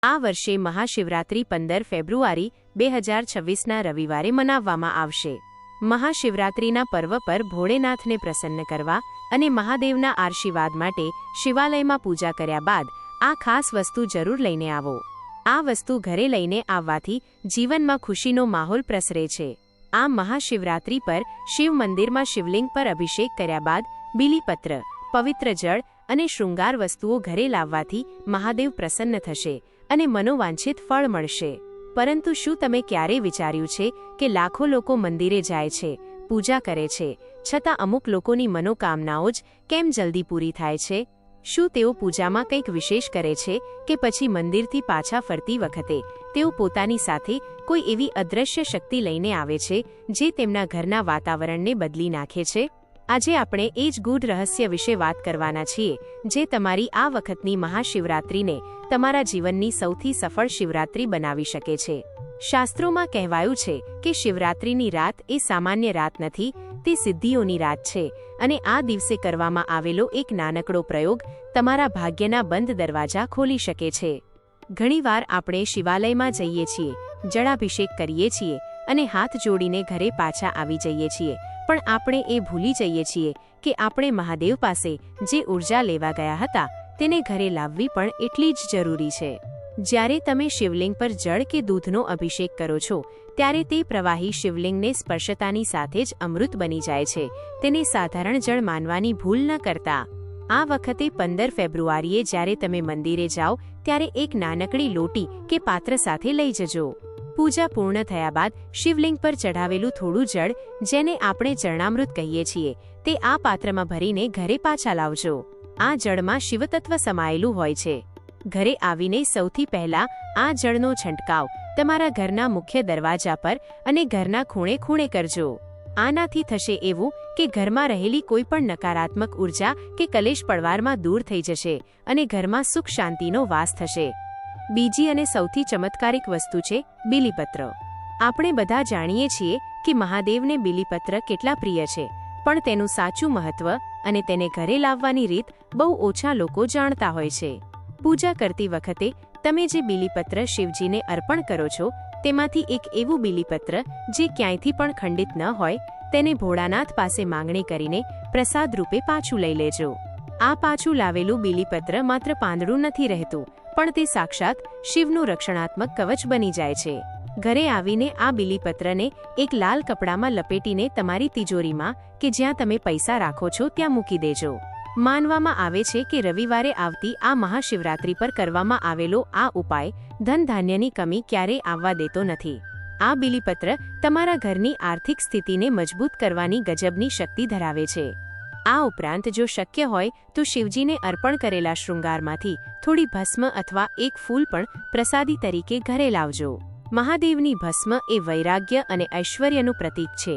આ વર્ષે મહાશિવરાત્રિ 15 ફેબ્રુઆરી 2026ના રવિવારે મનાવવામાં આવશે। મહાશિવરાત્રિના પર્વ પર ભોળેનાથને પ્રસન્ન કરવા અને મહાદેવના આશીર્વાદ માટે શિવાલયમાં પૂજા કર્યા બાદ આ ખાસ વસ્તુ જરૂર લઈને આવો। આ વસ્તુ ઘરે લઈને આવવાથી જીવનમાં ખુશીનો માહોલ પ્રસરે છે। આ મહાશિવરાત્રિ પર શિવ મંદિરમાં શિવલિંગ પર અભિષેક કર્યા બાદ બીલીપત્ર, પવિત્ર જળ અને શૃંગાર વસ્તુઓ ઘરે લાવવાથી મહાદેવ પ્રસન્ન થશે અને મનોવાંછિત ફળ મળશે। પરંતુ શું તમે ક્યારેય વિચાર્યું છે કે લાખો લોકો મંદિરે જાય છે, પૂજા કરે છે, છતાં અમુક લોકોની મનોકામનાઓ જ કેમ જલ્દી પૂરી થાય છે? શું તેઓ પૂજામાં કંઈક વિશેષ કરે છે કે પછી મંદિરથી પાછા ફરતી વખતે તેઓ પોતાની સાથે કોઈ એવી અદૃશ્ય શક્તિ લઈને આવે છે જે તેમના ઘરના વાતાવરણને બદલી નાખે છે? આજે આપણે એ જ ગૂઢ રહસ્ય વિશે વાત કરવાના છીએ જે તમારી આ વખતની મહાશિવરાત્રિને તમારા જીવનની સૌથી સફળ શિવરાત્રિ બનાવી શકે છે। શાસ્ત્રોમાં કહેવાયું છે કે શિવરાત્રિની રાત એ સામાન્ય રાત નથી, તે સિદ્ધિઓની રાત છે અને આ દિવસે કરવામાં આવેલો એક નાનકડો પ્રયોગ તમારા ભાગ્યના બંધ દરવાજા ખોલી શકે છે। ઘણીવાર આપણે શિવાલયમાં જઈએ છીએ, જળાભિષેક કરીએ છીએ અને હાથ જોડીને ઘરે પાછા આવી જઈએ છીએ, પણ આપણે એ ભૂલી જઈએ છીએ કે આપણે મહાદેવ પાસે જે ઉર્જા લેવા ગયા હતા તેને ઘરે લાવવી પણ એટલી જ જરૂરી છે। જ્યારે તમે શિવલિંગ પર જળ કે દૂધનો અભિષેક કરો છો ત્યારે તે પ્રવાહી શિવલિંગને સ્પર્શતાની સાથે જ અમૃત બની જાય છે। તેને સાધારણ જળ માનવાની ભૂલ ન કરતા। આ વખતે 15 ફેબ્રુઆરીએ જ્યારે તમે મંદિરે જાઓ ત્યારે એક નાનકડી લોટી કે પાત્ર સાથે લઈ જજો। પૂજા પૂર્ણ થયા બાદ શિવલિંગ પર ચઢાવેલું થોડું જળ, જેને આપણે ચરણામૃત કહીએ છીએ, તે આ પાત્રમાં ભરીને ઘરે પાછા લાવજો। આ જળમાં શિવતત્વ સમાયેલું હોય છે। ઘરે આવીને સૌથી પહેલા આ જળનો છંટકાવ તમારા ઘરના મુખ્ય દરવાજા પર અને ઘરના ખૂણે ખૂણે કરજો। આનાથી થશે એવું કે ઘરમાં રહેલી કોઈ પણ નકારાત્મક ઉર્જા કે કલેશ પળવારમાં દૂર થઈ જશે અને ઘરમાં સુખ શાંતિનો વાસ થશે। બીજી અને સૌથી ચમત્કારિક વસ્તુ છે બીલીપત્ર। આપણે બધા જાણીએ છીએ કે મહાદેવને બીલીપત્ર કેટલા પ્રિય છે, પણ તેનું સાચું મહત્વ અને તેને ઘરે લાવવાની રીત બહુ ઓછા લોકો જાણતા હોય છે। પૂજા કરતી વખતે તમે જે બીલીપત્ર શિવજીને અર્પણ કરો છો તેમાંથી એક એવું બીલીપત્ર જે ક્યાંયથી પણ ખંડિત ન હોય તેને ભોળાનાથ પાસે માંગણી કરીને પ્રસાદ રૂપે પાછું લઈ લેજો। આ પાછું લાવેલું બીલીપત્ર માત્ર પાંદડું નથી રહેતું, પણ તે સાક્ષાત શિવનું રક્ષણાત્મક કવચ બની જાય છે। ઘરે આવીને આ બીલીપત્રને એક લાલ કપડામાં લપેટીને તમારી તિજોરીમાં કે જ્યાં તમે પૈસા રાખો છો ત્યાં મૂકી દેજો। માનવામાં આવે છે કે રવિવારે આવતી આ મહાશિવરાત્રિ પર કરવામાં આવેલો આ ઉપાય ધન ધાન્યની કમી ક્યારેય આવવા દેતો નથી। આ બીલીપત્ર તમારા ઘરની આર્થિક સ્થિતિને મજબૂત કરવાની ગજબની શક્તિ ધરાવે છે। આ ઉપરાંત જો શક્ય હોય તો શિવજીને અર્પણ કરેલા શૃંગારમાંથી થોડી ભસ્મ અથવા એક ફૂલ પણ પ્રસાદી તરીકે ઘરે લાવજો। મહાદેવની ભસ્મ એ વૈરાગ્ય અને ઐશ્વર્યનું પ્રતીક છે।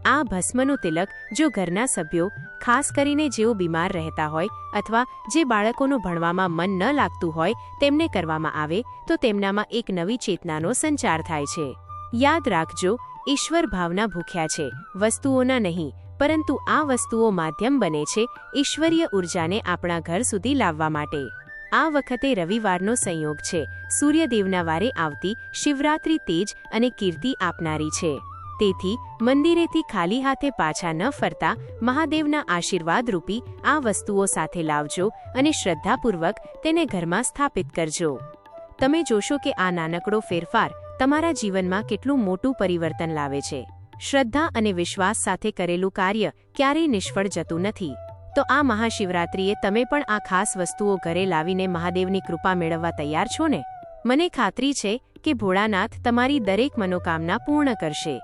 આ ભસ્મનું તિલક જો ઘરના સભ્યો, ખાસ કરીને જેઓ બીમાર રહેતા હોય અથવા જે બાળકોનું ભણવામાં મન ન લાગતું હોય તેમને કરવામાં આવે તો તેમનામાં એક નવી ચેતનાનો સંચાર થાય છે। યાદ રાખજો, ઈશ્વર ભાવના ભૂખ્યા છે, વસ્તુઓના નહીં, પરંતુ આ વસ્તુઓ માધ્યમ બને છે ઈશ્વરીય ઉર્જાને આપણા ઘર સુધી લાવવા માટે। આ વખતે રવિવારનો સંયોગ છે। સૂર્યદેવના વારે આવતી શિવરાત્રિ તેજ અને કીર્તિ આપનારી છે। તેથી મંદિરેથી ખાલી હાથે પાછા ન ફરતા મહાદેવના આશીર્વાદ રૂપી આ વસ્તુઓ સાથે લાવજો અને શ્રદ્ધાપૂર્વક તેને ઘરમાં સ્થાપિત કરજો। તમે જોશો કે આ નાનકડો ફેરફાર તમારા જીવનમાં કેટલું મોટું પરિવર્તન લાવે છે। શ્રદ્ધા અને વિશ્વાસ સાથે કરેલું કાર્ય ક્યારેય નિષ્ફળ જતું નથી। તો આ મહાશિવરાત્રિએ તમે પણ આ ખાસ વસ્તુઓ ઘરે લાવીને મહાદેવની કૃપા મેળવવા તૈયાર છો ને? મને ખાતરી છે કે ભોળાનાથ તમારી દરેક મનોકામના પૂર્ણ કરશે।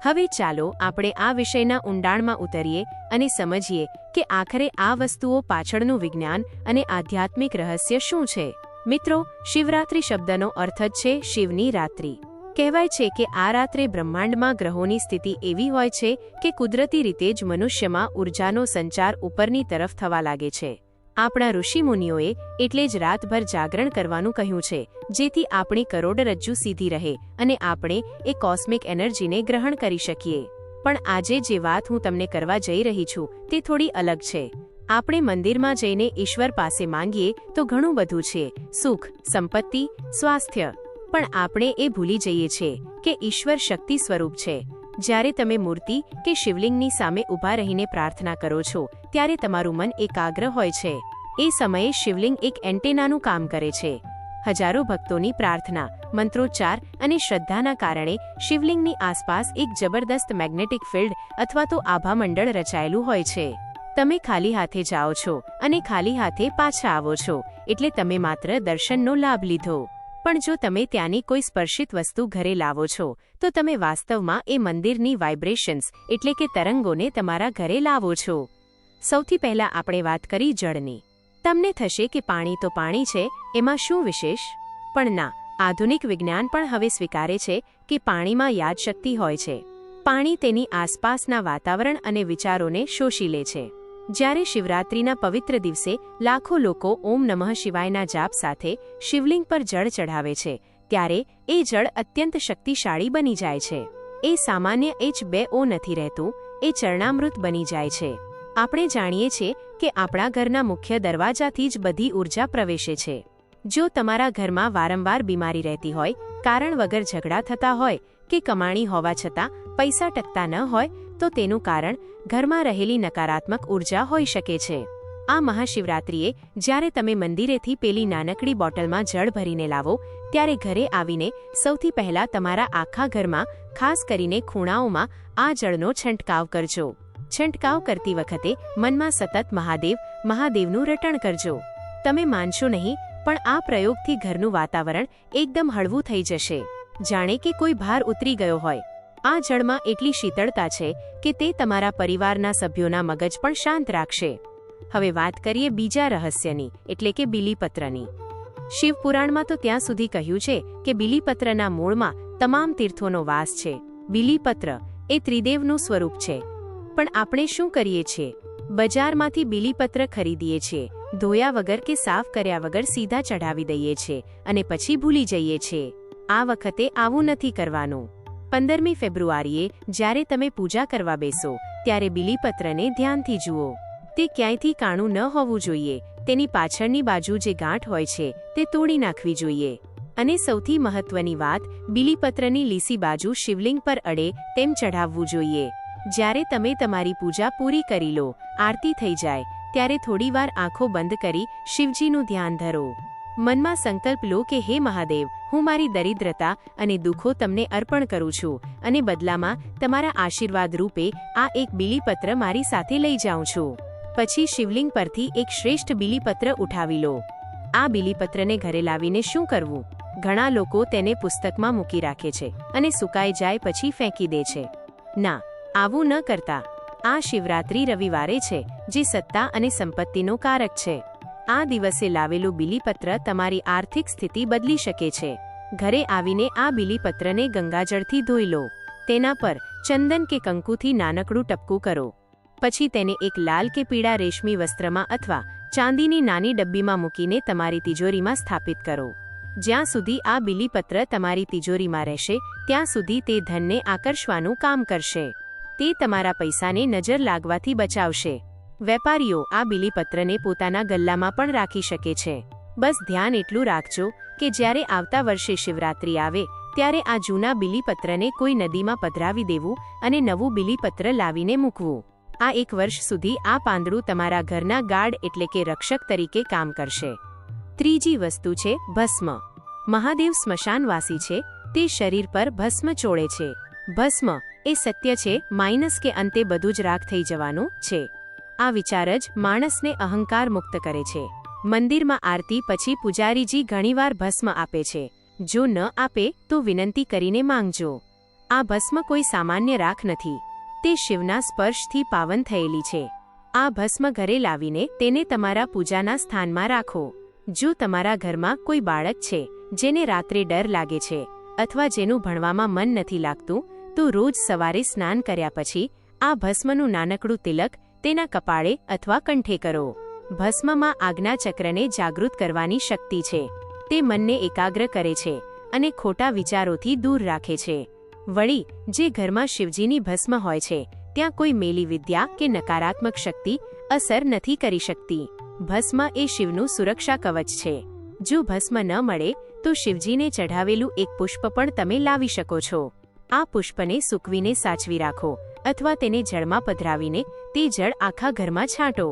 હવે ચાલો આપણે આ વિષયના ઊંડાણમાં ઉતરીએ અને સમજીએ કે આખરે આ વસ્તુઓ પાછળનું વિજ્ઞાન અને આધ્યાત્મિક રહસ્ય શું છે। મિત્રો, શિવરાત્રિ શબ્દનો અર્થ જ છે શિવની રાત્રિ। કહેવાય છે કે આ રાત્રે બ્રહ્માંડમાં ગ્રહોની સ્થિતિ એવી હોય છે કે કુદરતી રીતે જ મનુષ્યમાં ઉર્જાનો સંચાર ઉપરની તરફ થવા લાગે છે। આપણા ઋષિમુનિઓએ એટલે જ રાતભર જાગરણ કરવાનું કહ્યું છે, જેથી આપણી કરોડરજ્જુ સીધી રહે અને આપણે એ કોસ્મિક એનર્જીને ગ્રહણ કરી શકીએ। પણ આજે જે વાત હું તમને કરવા જઈ રહી છું તે થોડી અલગ છે। આપણે મંદિરમાં જઈને ઈશ્વર પાસે માંગીએ તો ઘણું બધું છે, સુખ, સંપત્તિ, સ્વાસ્થ્ય, પણ આપણે એ ભૂલી જઈએ છીએ કે ઈશ્વર શક્તિ સ્વરૂપ છે. જ્યારે તમે મૂર્તિ કે શિવલિંગની સામે ઊભા રહીને પ્રાર્થના કરો છો ત્યારે તમારું મન એકાગ્ર હોય છે. એ સમયે શિવલિંગ એક એન્ટેનાનું કામ કરે છે. હજારો ભક્તોની પ્રાર્થના, મંત્રોચ્ચાર અને શ્રદ્ધાના કારણે શિવલિંગની આસપાસ એક જબરદસ્ત મેગ્નેટિક ફિલ્ડ અથવા તો આભામંડળ રચાયેલું હોય છે. તમે ખાલી હાથે જાઓ છો અને ખાલી હાથે પાછા આવો છો, એટલે તમે માત્ર દર્શનનો લાભ લીધો. પણ જો તમે ત્યાંની કોઈ સ્પર્શિત વસ્તુ ઘરે લાવો છો તો તમે વાસ્તવમાં એ મંદિરની વાઇબ્રેશન્સ એટલે કે તરંગોને તમારા ઘરે લાવો છો. સૌથી પહેલા આપણે વાત કરી જળની. તમને થશે કે પાણી તો પાણી છે, એમાં શું વિશેષ? પણ ના, આધુનિક વિજ્ઞાન પણ હવે સ્વીકારે છે કે પાણીમાં યાદશક્તિ હોય છે. પાણી તેની આસપાસના વાતાવરણ અને વિચારોને શોષી લે છે. જ્યારે શિવરાત્રિના પવિત્ર દિવસે લાખો લોકો ઓમ નમઃ શિવાયના જાપ સાથે શિવલિંગ પર જળ ચઢાવે છે, ત્યારે એ જળ અત્યંત શક્તિશાળી બની જાય છે. એ સામાન્ય H2O નથી રહેતું, એ ચરણામૃત બની જાય છે. આપણે જાણીએ છીએ કે આપણા ઘરના મુખ્ય દરવાજાથી જ બધી ઊર્જા પ્રવેશે છે. જો તમારા ઘરમાં વારંવાર બીમારી રહેતી હોય, કારણ વગર ઝઘડા થતા હોય કે કમાણી હોવા છતાં પૈસા ટકતા ન હોય, તો તેનું કારણ ઘરમાં રહેલી નકારાત્મક ઊર્જા હોઈ શકે છે. આ મહાશિવરાત્રિએ જ્યારે તમે મંદિરેથી પેલી નાનકડી બોટલમાં જળ ભરીને લાવો, ત્યારે ઘરે આવીને સૌથી પહેલા તમારા આખા ઘરમાં, ખાસ કરીને ખૂણાઓમાં આ જળનો છંટકાવ કરજો. છંટકાવ કરતી વખતે મનમાં સતત મહાદેવ, મહાદેવનું રટણ કરજો. તમે માનશો નહીં, પણ આ પ્રયોગથી ઘરનું વાતાવરણ એકદમ હળવું થઈ જશે, જાણે કે કોઈ ભાર ઉતરી ગયો હોય. આ જળમાં એટલી શીતળતા છે કે તે તમારા પરિવારના સભ્યોના મગજ પણ શાંત રાખશે. હવે વાત કરીએ બીજા રહસ્યની, એટલે કે બીલીપત્રની. શિવપુરાણમાં તો ત્યાં સુધી કહ્યું છે કે બીલીપત્રના મૂળમાં તમામ તીર્થોનો વાસ છે. બીલીપત્ર એ ત્રિદેવનું સ્વરૂપ છે. પણ આપણે શું કરીએ છીએ? બજારમાંથી બીલીપત્ર ખરીદીએ છીએ, ધોયા વગર કે સાફ કર્યા વગર સીધા ચઢાવી દઈએ છીએ અને પછી ભૂલી જઈએ છીએ. આ વખતે આવું નથી કરવાનું. 15મી ફેબ્રુઆરીએ જ્યારે તમે પૂજા કરવા બેસો ત્યારે બીલીપત્રને ધ્યાનથી જુઓ. તે ક્યાંયથી કાણું ન હોવું જોઈએ. તેની પાછળની બાજુ જે ગાંઠ હોય છે તે તોડી નાખવી જોઈએ. અને સૌથી મહત્વની વાત, બીલીપત્રની લીસી બાજુ શિવલિંગ પર અડે તેમ ચઢાવવું જોઈએ. જ્યારે તમે તમારી પૂજા પૂરી કરી લો, આરતી થઈ જાય, ત્યારે થોડીવાર આંખો બંધ કરી શિવજીનું ધ્યાન ધરો. મનમાં સંકલ્પ લો કે હે મહાદેવ, હું મારી દરિદ્રતા અને દુઃખો તમને અર્પણ કરું છું અને બદલામાં તમારા આશીર્વાદ રૂપે આ એક બીલીપત્ર મારી સાથે લઈ જાઉં છું. પછી શિવલિંગ પરથી એક શ્રેષ્ઠ બીલીપત્ર ઉઠાવી લો. આ બીલીપત્રને ઘરે લાવીને શું કરવું? ઘણા લોકો તેને પુસ્તકમાં મૂકી રાખે છે અને સુકાઈ જાય પછી ફેંકી દે છે. ના, આવું ન કરતા. આ શિવરાત્રિ રવિવારે છે, જે સત્તા અને સંપત્તિનો કારક છે. આ દિવસે લાવેલું બીલીપત્ર તમારી આર્થિક સ્થિતિ બદલી શકે છે. ઘરે આવીને આ બીલીપત્રને ગંગાજળથી ધોઈ લો. તેના પર ચંદન કે કંકુથી નાનકડું ટપકું કરો. પછી તેને એક લાલ કે પીળા રેશમી વસ્ત્રમાં અથવા ચાંદીની નાની ડબ્બીમાં મૂકીને તમારી તિજોરીમાં સ્થાપિત કરો. જ્યાં સુધી આ બીલીપત્ર તમારી તિજોરીમાં રહેશે, ત્યાં સુધી તે ધનને આકર્ષવાનું કામ કરશે. તે તમારા પૈસાને નજર લાગવાથી બચાવશે. વેપારીઓ આ બીલીપત્રને પોતાના ગલ્લામાં પણ રાખી શકે છે. બસ ધ્યાન એટલું રાખજો કે જ્યારે આવતા વર્ષે શિવરાત્રિ આવે ત્યારે આ જૂના બીલીપત્રને કોઈ નદીમાં પધરાવી દેવું અને નવું બીલીપત્ર લાવીને મૂકવું. આ એક વર્ષ સુધી આ પાંદડું તમારા ઘરના ગાર્ડ એટલે કે રક્ષક તરીકે કામ કરશે. ત્રીજી વસ્તુ છે ભસ્મ. મહાદેવ સ્મશાનવાસી છે, તે શરીર પર ભસ્મ ચોળે છે. ભસ્મ એ સત્ય છે, માઇનસ કે અંતે બધું જ રાખ થઈ જવાનું છે. આ વિચાર જ માણસને અહંકાર મુક્ત કરે છે. મંદિરમાં આરતી પછી પૂજારીજી ઘણીવાર ભસ્મ આપે છે. જો ન આપે તો વિનંતી કરીને માંગજો. આ ભસ્મ કોઈ સામાન્ય રાખ નથી, તે શિવના સ્પર્શથી પાવન થયેલી છે. આ ભસ્મ ઘરે લાવીને તેને તમારા પૂજાના સ્થાનમાં રાખો. જો તમારા ઘરમાં કોઈ બાળક છે જેને રાત્રે ડર લાગે છે અથવા જેનું ભણવામાં મન નથી લાગતું, તો રોજ સવારે સ્નાન કર્યા પછી આ ભસ્મનું નાનકડું તિલક તેના કપાળે અથવા કંઠે કરો. ભસ્મમાં આજ્ઞા ચક્રને જાગૃત કરવાની શક્તિ છે. તે મનને એકાગ્ર કરે છે અને ખોટા વિચારોથી દૂર રાખે છે. વળી જે ઘરમાં શિવજીની ભસ્મ હોય છે ત્યાં કોઈ મેલી વિદ્યા કે નકારાત્મક શક્તિ અસર નથી કરી શકતી. ભસ્મ એ શિવનું સુરક્ષા કવચ છે. જો ભસ્મ ન મળે તો શિવજીને ચઢાવેલું એક પુષ્પ પણ તમે લાવી શકો છો. આ પુષ્પને સૂકવીને સાચવી રાખો અથવા તેને જળમાં પધરાવીને તે જળ આખા ઘરમાં છાંટો.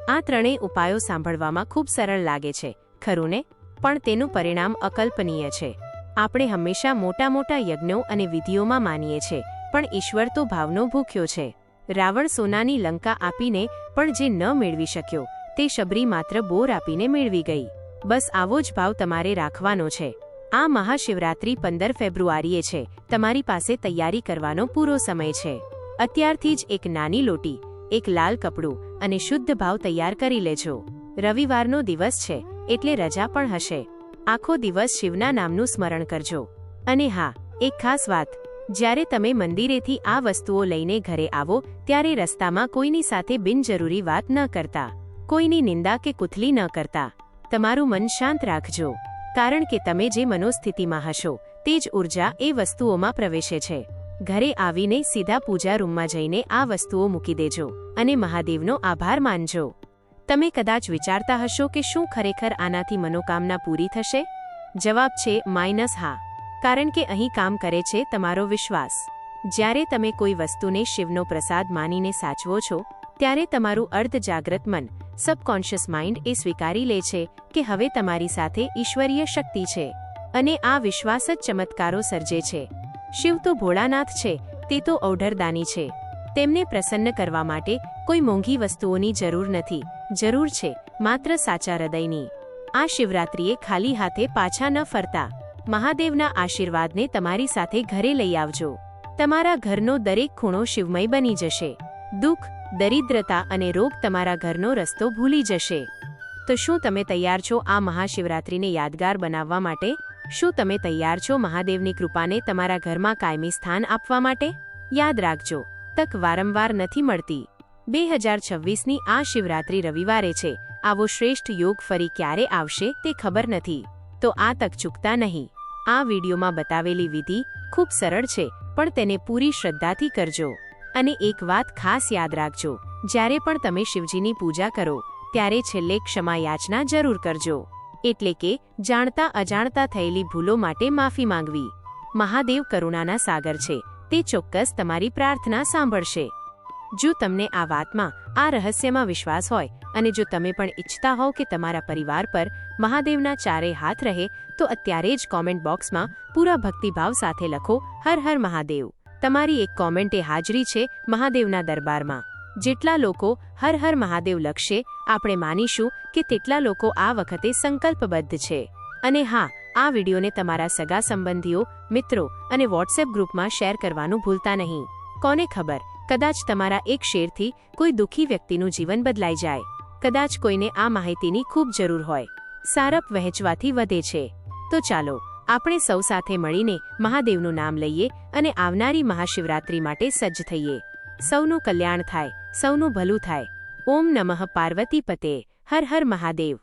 આ ત્રણેય ઉપાયો સાંભળવામાં ખૂબ સરળ લાગે છે, ખરું ને? પણ તેનું પરિણામ અકલ્પનીય છે. આપણે હંમેશા મોટા મોટા યજ્ઞો અને વિધિઓમાં માનીએ છીએ, પણ ઈશ્વર તો ભાવનો ભૂખ્યો છે. રાવણ સોનાની લંકા આપીને પણ જે ન મેળવી શક્યો તે શબરી માત્ર બોર આપીને મેળવી ગઈ. બસ આવો જ ભાવ તમારે રાખવાનો છે. આ મહાશિવરાત્રી 15 ફેબ્રુઆરીએ છે. તમારી પાસે તૈયારી કરવાનો પૂરો સમય છે. અત્યારથી જ એક નાની લોટી, એક લાલ કપડું અને શુદ્ધ ભાવ તૈયાર કરી લેજો. રવિવારનો દિવસ છે એટલે રજા પણ હશે. આખો દિવસ શિવના નામનું સ્મરણ કરજો. અને હા, એક ખાસ વાત, જ્યારે તમે મંદિરેથી આ વસ્તુઓ લઈને ઘરે આવો ત્યારે રસ્તામાં કોઈની સાથે બિનજરૂરી વાત ન કરતા, કોઈની નિંદા કે કુથલી ન કરતા. તમારું મન શાંત રાખજો, કારણ કે તમે જે મનોસ્થિતિમાં હશો તે જ ઉર્જા એ વસ્તુઓમાં પ્રવેશે છે. ઘરે આવીને સીધા પૂજા રૂમમાં જઈને આ વસ્તુઓ મૂકી દેજો અને મહાદેવનો આભાર માનજો. તમે કદાચ વિચારતા હશો કે શું ખરેખર આનાથી મનોકામના પૂરી થશે? જવાબ છે -હા. કારણ કે અહીં કામ કરે છે તમારો વિશ્વાસ. જ્યારે તમે કોઈ વસ્તુને શિવનો પ્રસાદ માનીને સાચવો છો ત્યારે તમારું અર્ધજાગ્રત મન, સબકોન્શિયસ માઇન્ડ એ સ્વીકારી લે છે કે હવે તમારી સાથે ઈશ્વરીય શક્તિ છે અને આ વિશ્વાસ જ ચમત્કારો સર્જે છે. શિવ તો ભોળાનાથ છે, તે તો ઔઢરદાની છે. તેમને પ્રસન્ન કરવા માટે કોઈ મોંઘી વસ્તુઓની જરૂર નથી. જરૂર છે માત્ર સાચા હૃદયની. આ શિવરાત્રિએ ખાલી હાથે પાછા ન ફરતા. મહાદેવના આશીર્વાદને તમારી સાથે ઘરે લઈ આવજો. તમારા ઘરનો દરેક ખૂણો શિવમય બની જશે. દુઃખ, દરિદ્રતા અને રોગ તમારા ઘરનો રસ્તો ભૂલી જશે. તો શું તમે તૈયાર છો આ મહાશિવરાત્રિને યાદગાર બનાવવા માટે? શું તમે તૈયાર છો મહાદેવની કૃપાને તમારા ઘરમાં કાયમી સ્થાન આપવા માટે? યાદ રાખજો, તક વારંવાર નથી મળતી. 2026ની આ શિવરાત્રિ રવિવારે છે. આવો શ્રેષ્ઠ યોગ ફરી ક્યારે આવશે તે ખબર નથી, તો આ તક ચૂકતા નહીં. આ વિડીયોમાં બતાવેલી વિધિ ખૂબ સરળ છે, પણ તેને પૂરી શ્રદ્ધાથી કરજો. અને એક વાત ખાસ યાદ રાખજો, જ્યારે પણ તમે શિવજીની પૂજા કરો ત્યારે છેલ્લે ક્ષમા યાચના જરૂર કરજો. એટલે કે જાણતા અજાણતા થયેલી ભૂલો માટે માફી માંગવી. મહાદેવ કરુણાના સાગર છે, તે ચોક્કસ તમારી પ્રાર્થના સાંભળશે. જો તમને આ વાતમાં, આ રહસ્યમાં વિશ્વાસ હોય અને જો તમે પણ ઈચ્છતા હોવ કે તમારા પરિવાર પર મહાદેવના ચારેય હાથ રહે, તો અત્યારે જ કોમેન્ટ બોક્સમાં પૂરા ભક્તિભાવ સાથે લખો, હર હર મહાદેવ. તમારી એક કોમેન્ટ એ હાજરી છે મહાદેવના દરબારમાં. જેટલા લોકો હર હર મહાદેવ લખશે, આપણે માનીશું કે તેટલા લોકો આ વખતે સંકલ્પબદ્ધ છે. અને હા, આ વિડીયોને તમારા સગા સંબંધીઓ, મિત્રો અને વોટ્સએપ ગ્રુપમાં શેર કરવાનું ભૂલતા નહીં. કોને ખબર, કદાચ તમારા એક શેરથી કોઈ દુઃખી વ્યક્તિનું જીવન બદલાઈ જાય. કદાચ કોઈને આ માહિતીની ખૂબ જરૂર હોય. સારપ વહેંચવાથી વધે છે. તો ચાલો આપણે સૌ સાથે મળીને મહાદેવનું નામ લઈએ અને આવનારી મહાશિવરાત્રી માટે સજ્જ થઈએ. સૌનું કલ્યાણ થાય, સૌનું ભલું થાય. ઓમ નમઃ પાર્વતી પતે. હર હર મહાદેવ.